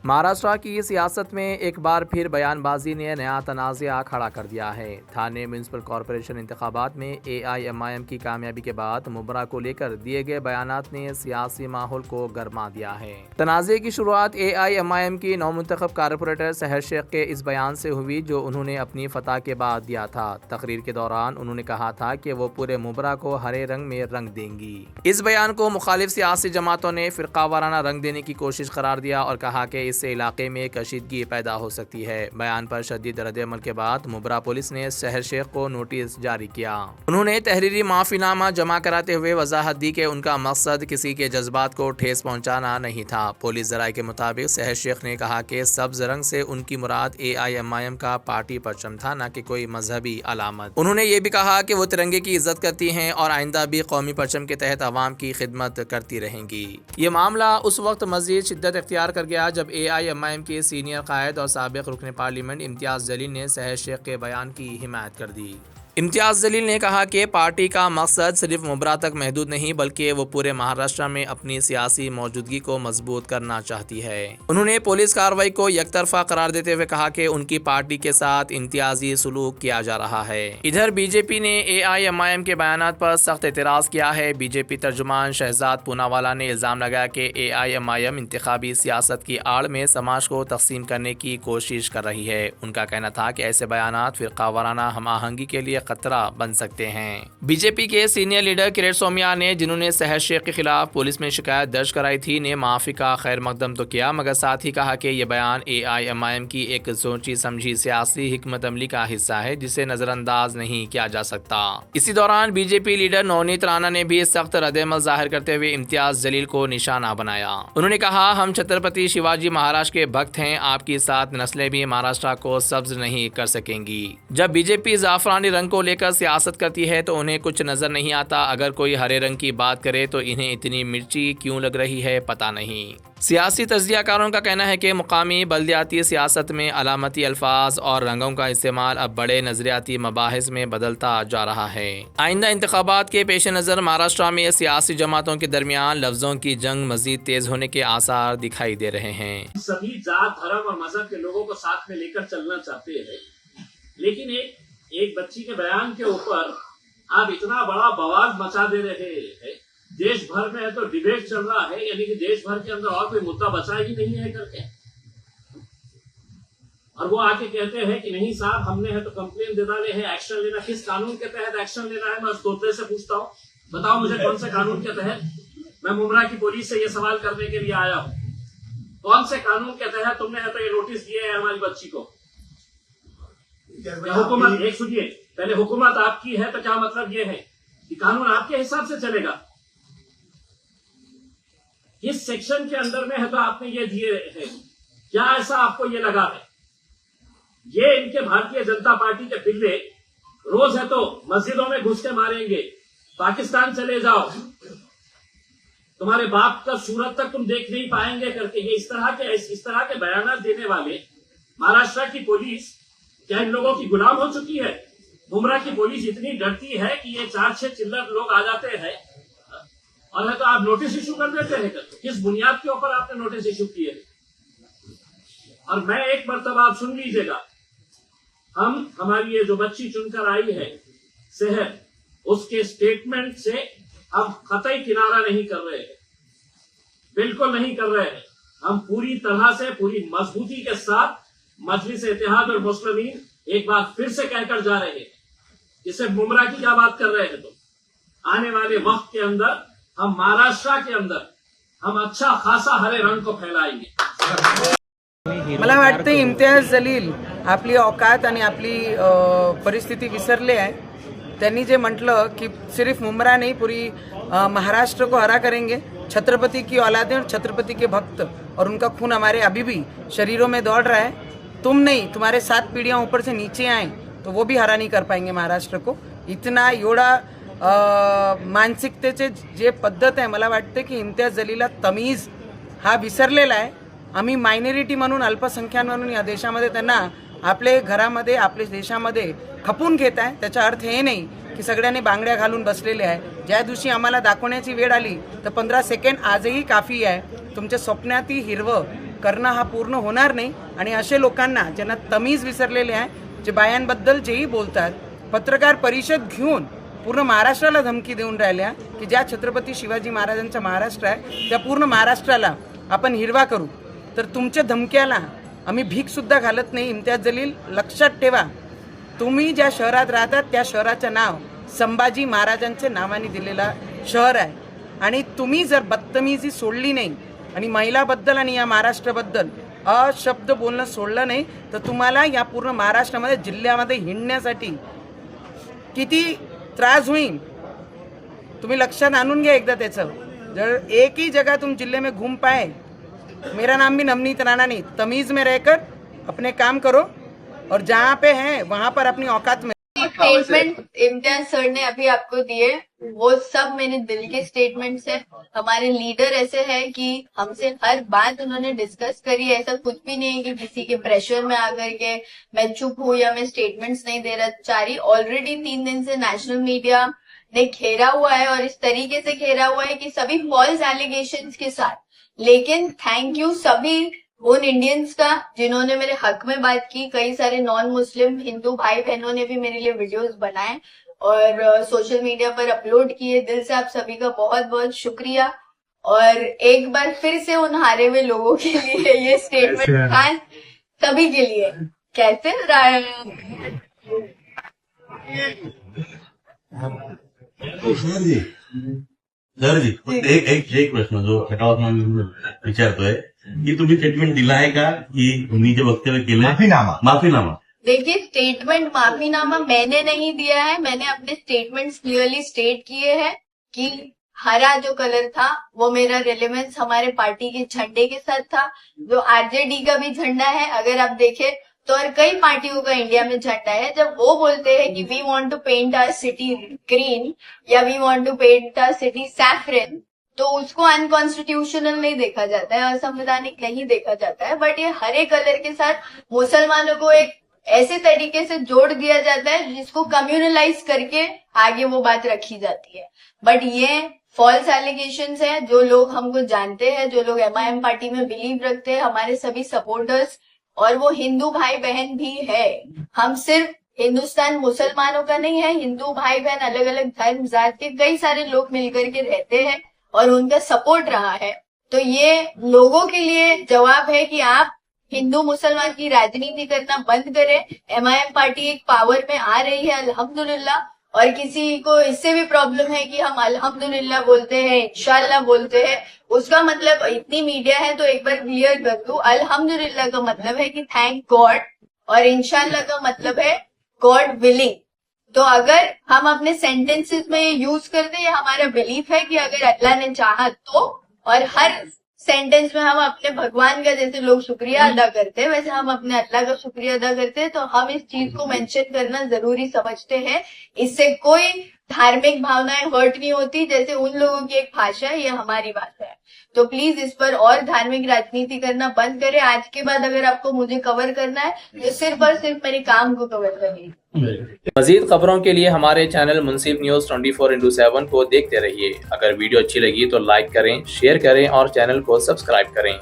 महाराष्ट्र की सियासत में एक बार फिर बयानबाजी ने नया तनाज़ा खड़ा कर दिया है। थाने म्यूनसिपल कॉरपोरेशन इंतखाबात में AIMIM की कामयाबी के बाद मुबरा को लेकर दिए गए बयानात ने सियासी माहौल को गर्मा दिया है। तनाज़े की शुरुआत AIMIM की नौमुंतखब कारपोरेटर सहर शेख के इस बयान से हुई जो उन्होंने अपनी फतह के बाद दिया था। तकरीर के दौरान उन्होंने कहा था कि वो पूरे मुबरा को हरे रंग में रंग देंगी। इस बयान को मुखालिफ सियासी जमातों ने फिरकावाराना रंग देने की कोशिश करार दिया और कहा कि इससे इलाके में कशीदगी पैदा हो सकती है। बयान पर शदीद रद्द-ए-अमल के बाद मुबरा पुलिस ने सहर शेख को नोटिस जारी किया। उन्होंने तहरीरी माफीनामा जमा कराते हुए वजाहत दी कि उनका मकसद किसी के जज्बात को ठेस पहुंचाना नहीं था। पुलिस जराये के मुताबिक सहर शेख ने कहा कि सब्ज रंग से उनकी मुराद AIMIM का पार्टी परचम था, न कि कोई मजहबी अलामत। उन्होंने ये भी कहा कि वो तिरंगे की इज्जत करती हैं और आइंदा भी कौमी परचम के तहत अवाम की खिदमत करती रहेंगी। ये मामला उस वक्त मजीद शिद्दत इख्तियार कर गया जब AIMIM के सीनियर कायद और साबिक रुकन पार्लियामेंट इम्तियाज़ जलील ने सहर शेख के बयान की हिमायत कर दी। इम्तियाज़ जलील ने कहा कि पार्टी का मकसद सिर्फ मुबरा तक महदूद नहीं बल्कि वो पूरे महाराष्ट्र में अपनी सियासी मौजूदगी को मजबूत करना चाहती है। उन्होंने पुलिस कार्रवाई को यकतरफा करार देते हुए कहा कि उनकी पार्टी के साथ इम्तियाजी सलूक किया जा रहा है। इधर बीजेपी ने AIMIM के बयानात पर सख्त एतराज़ किया है। बीजेपी तर्जुमान शहजाद पूनावाला ने इल्ज़ाम लगाया कि AIMIM इंतखाबी सियासत की आड़ में समाज को तकसीम करने की कोशिश कर रही है। उनका कहना था कि ऐसे बयानात फिरकावाराना हम आहंगी के लिए खतरा बन सकते हैं। बीजेपी के सीनियर लीडर किरण सोमिया ने, जिन्होंने सहर शेख के खिलाफ पुलिस में शिकायत दर्ज कराई थी, ने माफी का खैर मकदम तो किया मगर साथ ही कहा कि यह बयान AIMIM की एक सोची समझी सियासी हिकमत अमली का हिस्सा है जिसे नजरअंदाज नहीं किया जा सकता। इसी दौरान बीजेपी लीडर नवनीत राणा ने भी सख्त रद्द-ए-अमल जाहिर करते हुए इम्तियाज जलील को निशाना बनाया। उन्होंने कहा, हम छत्रपति शिवाजी महाराज के भक्त हैं, आपकी 7 नस्लें भी महाराष्ट्र को सब्ज नहीं कर सकेंगी। जब बीजेपी जाफरानी रंग को लेकर सियासत करती है तो उन्हें कुछ नजर नहीं आता। अगर कोई हरे रंग की बात करे तो इन्हें इतनी मिर्ची क्यों लग रही है पता नहीं। सियासी तज्जियाकारों का कहना है कि मुकामी बल्दियाती सियासत में अलामती अल्फाज और रंगों का इस्तेमाल अब बड़े नजरियाती मबाहिस में बदलता जा रहा है। आइंदा इंतखाबात के पेश नज़र महाराष्ट्र में सियासी जमातों के दरमियान लफ्जों की जंग मजीद तेज होने के आसार दिखाई दे रहे हैं। सभी जात, धर्म और मजहब के लोगों को साथ में लेकर चलना चाहते हैं, लेकिन एक बच्ची के बयान के ऊपर आप इतना बड़ा बवाल मचा दे रहे हैं। देश भर में है तो डिबेट चल रहा है, यानी कि देश भर के अंदर और कोई मुद्दा बचा ही नहीं है करके, और वो आके कहते हैं कि नहीं साहब हमने है तो कंप्लेन दे डाले है, एक्शन लेना। किस कानून के तहत एक्शन लेना है? मैं उस तोते से पूछता हूँ, बताओ मुझे कौन से कानून के तहत। मैं मुमरा की पुलिस से ये सवाल करने के लिए आया हूँ, कौन से कानून के तहत तुमने है तो ये नोटिस दिए है हमारी बच्ची को? हुकूमत, एक सुनिए, पहले हुकूमत आपकी है तो क्या मतलब ये है कि कानून आपके हिसाब से चलेगा? इस सेक्शन के अंदर में है तो आपने ये दिए हैं, क्या ऐसा आपको ये लगा है? ये इनके भारतीय जनता पार्टी के पिल्ले रोज है तो मस्जिदों में घुस के मारेंगे, पाकिस्तान चले जाओ, तुम्हारे बाप का सूरत तक तुम देख नहीं पाएंगे करके ये इस तरह के बयान देने वाले महाराष्ट्र की पुलिस क्या इन लोगों की गुलाम हो चुकी है? मुमरा की पुलिस इतनी डरती है कि ये 4-6 चिल्लर लोग आ जाते हैं और है तो आप नोटिस इशू कर देते हैं। किस बुनियाद के ऊपर आपने नोटिस इशू किए? और मैं एक मर्तबा आप सुन लीजिएगा, हमारी ये जो बच्ची चुनकर आई है शहर, उसके स्टेटमेंट से हम कतई किनारा नहीं कर रहे हैं, बिल्कुल नहीं कर रहे हैं। हम पूरी तरह से पूरी मजबूती के साथ मजलिस इत्तेहाद और मुस्लिमीन एक बार फिर से कहकर जा रहे हैं, जिससे मुमरा की क्या बात कर रहे हैं? तो आने वाले वक्त के अंदर हम महाराष्ट्र के अंदर हम अच्छा खासा हरे रंग को फैलाएंगे। मला वाटतं इम्तियाज जलील आपली औकात आणि आपली परिस्थिती विसरले आहे। त्यांनी जे म्हटलं की सिर्फ मुमरा नहीं पूरी महाराष्ट्र को हरा करेंगे, छत्रपति की औलादें और छत्रपति के भक्त और उनका खून हमारे अभी भी शरीरों में दौड़ रहा है। तुम नहीं, तुम्हारे 7 पीढ़ियां ऊपर से नीचे आए तो वो भी हरा नहीं कर पाएंगे महाराष्ट्र को। इतना एवढा मानसिकतेचे जे पद्धत आहे, मला वाटतं की इम्तियाज जलीलला तमीज हा विसरलेला आहे। आम्ही मायनॉरिटी म्हणून, अल्पसंख्याक म्हणून या देशामध्ये त्यांना आपले घरामध्ये, आपल्या देशामध्ये खपून घेत आहे। त्याचा अर्थ हे नाही की सगळ्यांनी बांगड्या घालून बसलेले आहे। ज्या दिवशी आम्हाला दाखवण्याची वेळ आली तर 15 सेकंड आजही काफी आहे। तुमच्या स्वप्नातील हिरवं करणं हा पूर्ण होणार नाही. आणि असे लोकांना ज्यांना तमीज विसरलेले आहे, जे बायांबद्दल जेही बोलतात, पत्रकार परिषद घेऊन पूर्ण महाराष्ट्राला धमकी देऊन राहिल्या की ज्या छत्रपती शिवाजी महाराजांचा महाराष्ट्र आहे त्या पूर्ण महाराष्ट्राला आपण हिरवा करू. तर तुमच्या धमक्याला आम्ही भीकसुद्धा घालत नाही. इम्तियाज जलील, लक्षात ठेवा, तुम्ही ज्या शहरात राहतात त्या शहराचं नाव संभाजी महाराजांच्या नावाने दिलेला शहर आहे. आणि तुम्ही जर बदतमीजी सोडली नाही आणि महिलाबद्दल आणि या महाराष्ट्राबद्दल अशब्द बोलणं सोडलं नाही तर तुम्हाला या पूर्ण महाराष्ट्रामध्ये जिल्ह्यामध्ये हिंडण्यासाठी किती त्रास होईल तुम्ही लक्षात आणून घ्या एकदा त्याचं. जर एक ही जगह तुम जिले में घूम पाए, मेरा नाम भी नवनीत राणा नहीं, तमीज़ में रहकर अपने काम करो और जहाँ पे हैं वहाँ पर अपनी औकात में. स्टेटमेंट इम्तियाज सर ने अभी आपको दिए वो सब मेरे दिल के स्टेटमेंट्स है. हमारे लीडर ऐसे हैं कि हमसे हर बात उन्होंने डिस्कस करी है. ऐसा कुछ भी नहीं है कि किसी के प्रेशर में आकर के मैं चुप हूँ या मैं स्टेटमेंट्स नहीं दे रहा चाह. ऑलरेडी 3 दिन से नेशनल मीडिया ने घेरा हुआ है और इस तरीके से घेरा हुआ है कि सभी फॉल्स एलिगेशंस के साथ. लेकिन थैंक यू सभी उन इंडियंस का जिन्होंने मेरे हक में बात की. कई सारे नॉन मुस्लिम हिंदू भाई बहनों ने भी मेरे लिए वीडियोस बनाए और सोशल मीडिया पर अपलोड किए. दिल से आप सभी का बहुत बहुत शुक्रिया. और एक बार फिर से उन हारे हुए लोगों के लिए ये स्टेटमेंट खास सभी के लिए. कैसे सर जी एक प्रश्न जो खटावत विचारतोय की तुम्ही स्टेटमेंट दिला आहे का की तुम्ही जे वक्तव्य केलंय माफीनामा. देखिए, स्टेटमेंट माफीनामा मैंने नहीं दिया है. मैंने अपने स्टेटमेंट्स क्लियरली स्टेट किए हैं कि हरा जो कलर था वो मेरा रेलेवेंस हमारे पार्टी के झंडे के साथ था. जो आरजेडी का भी झंडा है अगर आप देखें तो, और कई पार्टियों का इंडिया में झंडा है. जब वो बोलते हैं कि we want to paint our city green या we want to paint our city saffron, तो उसको अनकॉन्स्टिट्यूशनल नहीं देखा जाता है, असंवैधानिक नहीं देखा जाता है. बट ये हरे कलर के साथ मुसलमानों को एक ऐसे तरीके से जोड़ दिया जाता है जिसको कम्युनलाइज करके आगे वो बात रखी जाती है. बट ये फॉल्स एलिगेशंस है. जो लोग हमको जानते हैं, जो लोग एमआईएम पार्टी में बिलीव रखते हैं, हमारे सभी सपोर्टर्स, और वो हिंदू भाई बहन भी है. हम सिर्फ हिंदुस्तान मुसलमानों का नहीं है, हिंदू भाई बहन अलग अलग धर्म जात के कई सारे लोग मिलकर के रहते हैं और उनका सपोर्ट रहा है. तो ये लोगों के लिए जवाब है कि आप हिंदू मुसलमान की राजनीति करना बंद करें. एमआईएम पार्टी एक पावर में आ रही है अल्हम्दुलिल्लाह. और किसी को इससे भी प्रॉब्लम है कि हम अल्हम्दुलिल्लाह बोलते हैं, इंशाल्लाह बोलते हैं, उसका मतलब इतनी मीडिया है तो एक बार क्लियर कर दूं, अल्हम्दुलिल्लाह का मतलब है कि थैंक गॉड और इंशाल्लाह का मतलब है गॉड विलिंग. तो अगर हम अपने सेंटेंसेस में ये यूज करते हैं, हमारा बिलीफ है कि अगर अल्लाह ने चाहा तो, और हर सेंटेंस में हम अपने भगवान का जैसे लोग शुक्रिया अदा करते हैं वैसे हम अपने अल्लाह का शुक्रिया अदा करते हैं. तो हम इस चीज को मेंशन करना जरूरी समझते हैं. इससे कोई धार्मिक भावनाएं हर्ट नहीं होती. जैसे उन लोगों की एक भाषा है, ये हमारी भाषा है. तो प्लीज इस पर और धार्मिक राजनीति करना बंद करें. आज के बाद अगर आपको मुझे कवर करना है तो सिर्फ और सिर्फ मेरे काम को कवर करिए. मजीद खबरों के लिए हमारे चैनल मुंसिफ न्यूज़ 24x7 को देखते रहिए. अगर वीडियो अच्छी लगी तो लाइक करें, शेयर करें और चैनल को सब्सक्राइब करें.